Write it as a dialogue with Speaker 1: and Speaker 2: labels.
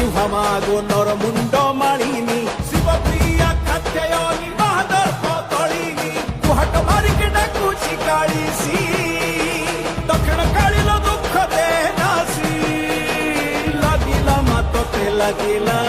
Speaker 1: ସିଂହମାଗୁ ନର ମୁଣ୍ଡ ମାଳିନି ଶିବପ୍ରିୟା କାତ୍ୟାୟନୀ ବାହାଦର ପତଳିନି କୁହାଟ ମାରିକି ଡାକୁଛି କାଳିସି ଦକ୍ଷିଣ କାଳିର ଦୁଃଖ ଦେ ନାସି ଲାଗିଲା ମା ତତେ ଲାଗିଲା